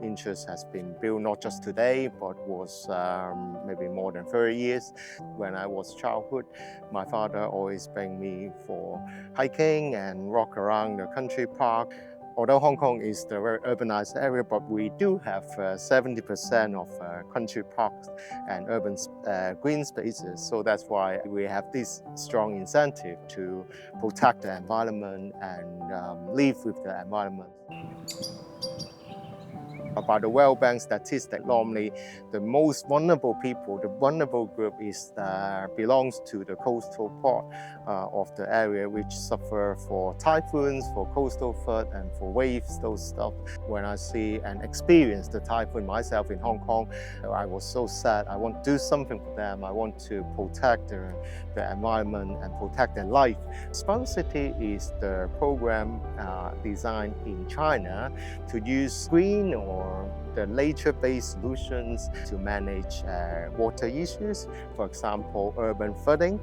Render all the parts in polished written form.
interest has been built not just today, but was maybe more than 30 years. When I was childhood, my father always bring me for hiking and walk around the country park. Although Hong Kong is the very urbanized area, but we do have 70% of country parks and urban green spaces. So that's why we have this strong incentive to protect the environment and live with the environment. About the World Bank statistic, normally the most vulnerable people, the vulnerable group belongs to the coastal part of the area, which suffer for typhoons, for coastal flood, and for waves, those stuff. When I see and experience the typhoon myself in Hong Kong, I was so sad. I want to do something for them. I want to protect the environment and protect their life. Smart City is the program designed in China to use green or the nature-based solutions to manage water issues. For example, urban flooding,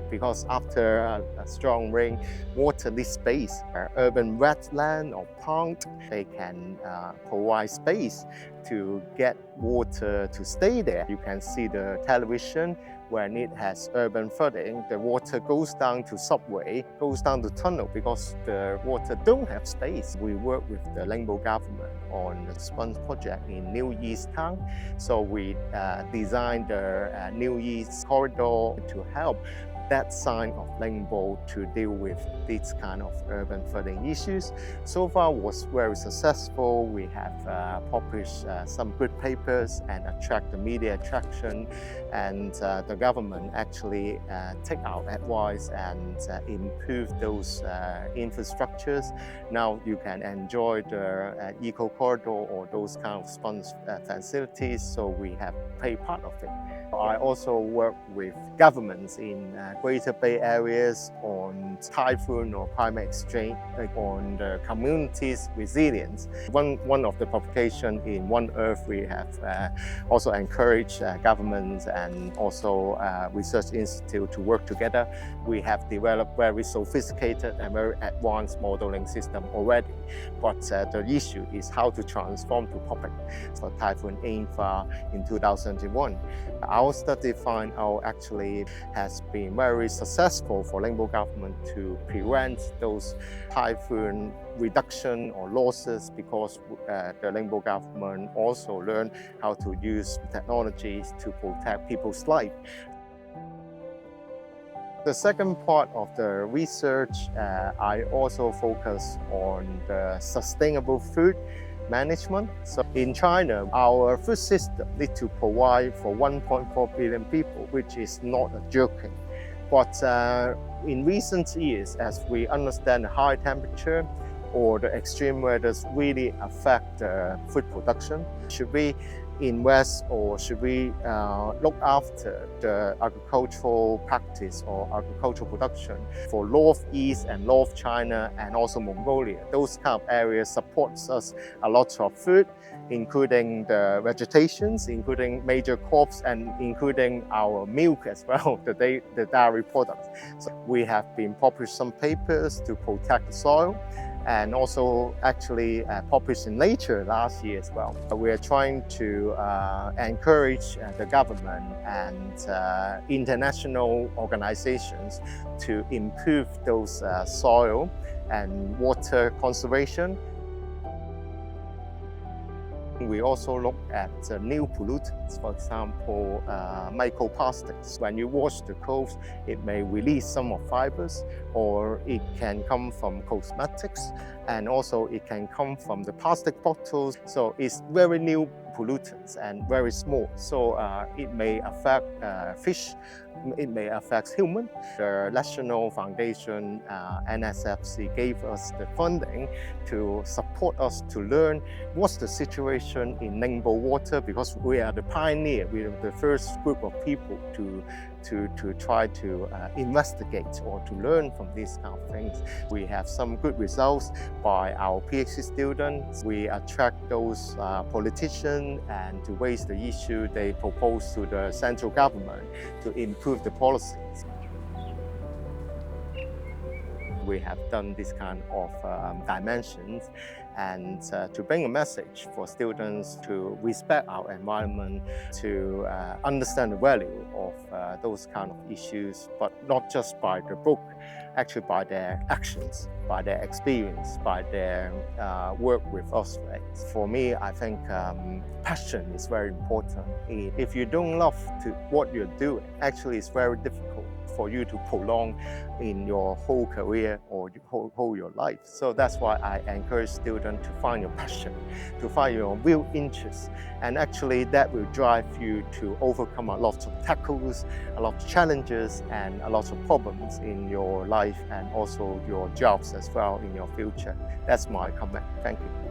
because after a strong rain, water needs space. Urban wetland or pond, they can provide space to get water to stay there. You can see the television. When it has urban flooding, the water goes down to subway, goes down to tunnel because the water don't have space. We work with the Ningbo government on the sponge project in New East Town. So we designed the New East corridor to help that side of Ningbo to deal with this kind of urban flooding issues. So far was very successful. We have published some good papers and attract the media attraction, and the government actually take our advice and improve those infrastructures. Now you can enjoy the eco corridor or those kind of sponge facilities, so we have paid part of it. I also work with governments in Greater Bay areas on typhoon or climate exchange, on the community's resilience. One of the publications in One Earth, we have also encouraged governments and also research institute to work together. We have developed very sophisticated and very advanced modeling system already, but the issue is how to transform to public. So Typhoon Ainfa in 2001. Our study find out actually has been very successful for Ningbo government to prevent those typhoon reduction or losses, because the Ningbo government also learned how to use technologies to protect people's life. The second part of the research, I also focus on the sustainable food management. So in China, our food system needs to provide for 1.4 billion people, which is not a joking. But in recent years, as we understand the high temperature or the extreme weather really affect food production, should we invest or should we look after the agricultural practice or agricultural production for Northeast and North China and also Mongolia? Those kind of areas supports us a lot of food, including the vegetations, including major crops, and including our milk as well, the dairy products. So we have been published some papers to protect the soil, and also actually published in Nature last year as well. We are trying to encourage the government and international organizations to improve those soil and water conservation. We also look at new pollutants, for example, microplastics. When you wash the clothes, it may release some of fibers, or it can come from cosmetics, and also it can come from the plastic bottles. So it's very new pollutants and very small. So it may affect fish, it may affect human. The National Foundation, NSFC, gave us the funding to support us to learn what's the situation in Ningbo water, because we are the pioneer. We are the first group of people to try to investigate or to learn from these kind of things. We have some good results by our PhD students. We attract those politicians and to raise the issue they propose to the central government to improve the policies. We have done this kind of dimensions, and to bring a message for students to respect our environment, to understand the value of those kind of issues, but not just by the book, actually by their actions, by their experience, by their work with us. Right? For me, I think passion is very important. If you don't love what you're doing, actually it's very difficult for you to prolong in your whole career or whole your life. So that's why I encourage students to find your passion, to find your real interest, and actually that will drive you to overcome a lot of tackles, a lot of challenges, and a lot of problems in your life and also your jobs as well in your future. That's my comment. Thank you.